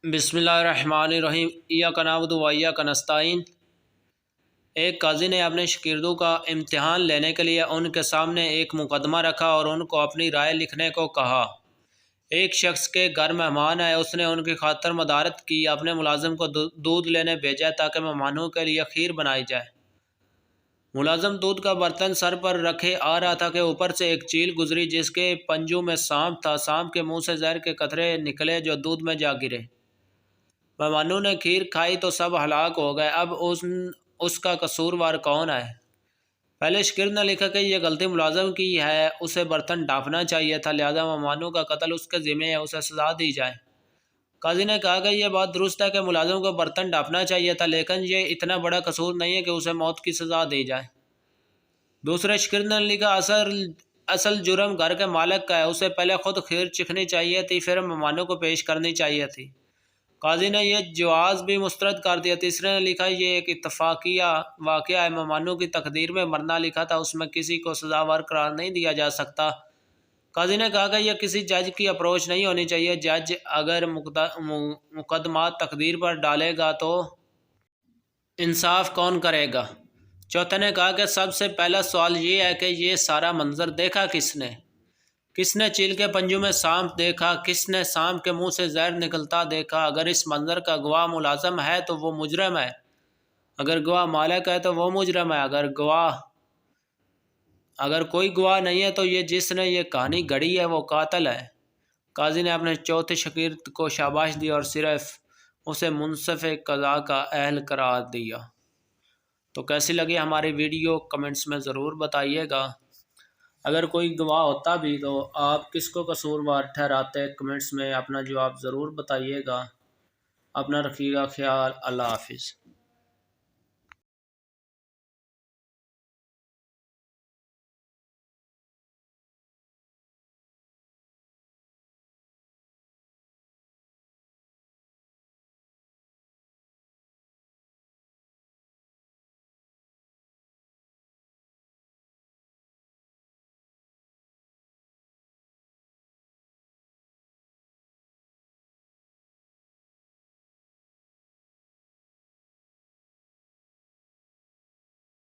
بسم اللہ الرحمن الرحیم ایاک نعبد و ایاک نستعین۔ ایک قاضی نے اپنے شاگردوں کا امتحان لینے کے لیے ان کے سامنے ایک مقدمہ رکھا اور ان کو اپنی رائے لکھنے کو کہا۔ ایک شخص کے گھر مہمان آئے، اس نے ان کی خاطر مدارت کی، اپنے ملازم کو دودھ لینے بھیجا تاکہ مہمانوں کے لیے کھیر بنائی جائے۔ ملازم دودھ کا برتن سر پر رکھے آ رہا تھا کہ اوپر سے ایک چیل گزری جس کے پنجوں میں سانپ تھا۔ سانپ کے منہ سے زہر کے قطرے نکلے جو دودھ میں جا گرے۔ مہمانوں نے کھیر کھائی تو سب ہلاک ہو گئے۔ اب اس کا قصوروار کون ہے؟ پہلے شاگرد نے لکھا کہ یہ غلطی ملازم کی ہے، اسے برتن ڈھانپنا چاہیے تھا، لہذا مہمانوں کا قتل اس کے ذمہ ہے، اسے سزا دی جائے۔ قاضی نے کہا کہ یہ بات درست ہے کہ ملازم کو برتن ڈھانپنا چاہیے تھا، لیکن یہ اتنا بڑا قصور نہیں ہے کہ اسے موت کی سزا دی جائے۔ دوسرے شاگرد نے لکھا اصل جرم گھر کے مالک کا ہے، اسے پہلے خود کھیر چکھنی چاہیے تھی، پھر مہمانوں کو پیش کرنی چاہیے تھی۔ قاضی نے یہ جواز بھی مسترد کر دیا۔ تیسرے نے لکھا یہ ایک اتفاقیہ واقعہ ہے، مہمانوں کی تقدیر میں مرنا لکھا تھا، اس میں کسی کو سزاوار قرار نہیں دیا جا سکتا۔ قاضی نے کہا کہ یہ کسی جج کی اپروچ نہیں ہونی چاہیے، جج اگر مقدمات تقدیر پر ڈالے گا تو انصاف کون کرے گا؟ چوتھے نے کہا کہ سب سے پہلا سوال یہ ہے کہ یہ سارا منظر دیکھا کس نے؟ کس نے چیل کے پنجوں میں سانپ دیکھا؟ کس نے سانپ کے منہ سے زہر نکلتا دیکھا؟ اگر اس منظر کا گواہ ملازم ہے تو وہ مجرم ہے، اگر گواہ مالک ہے تو وہ مجرم ہے، اگر کوئی گواہ نہیں ہے تو یہ جس نے یہ کہانی گھڑی ہے وہ قاتل ہے۔ قاضی نے اپنے چوتھے شاگرد کو شاباش دی اور صرف اسے منصف قضا کا اہل قرار دیا۔ تو کیسی لگی ہماری ویڈیو کمنٹس میں ضرور بتائیے گا۔ اگر کوئی گواہ ہوتا بھی تو آپ کس کو قصوروار ٹھہراتے؟ کمنٹس میں اپنا جواب ضرور بتائیے گا۔ اپنا رکھیے گا خیال۔ اللہ حافظ۔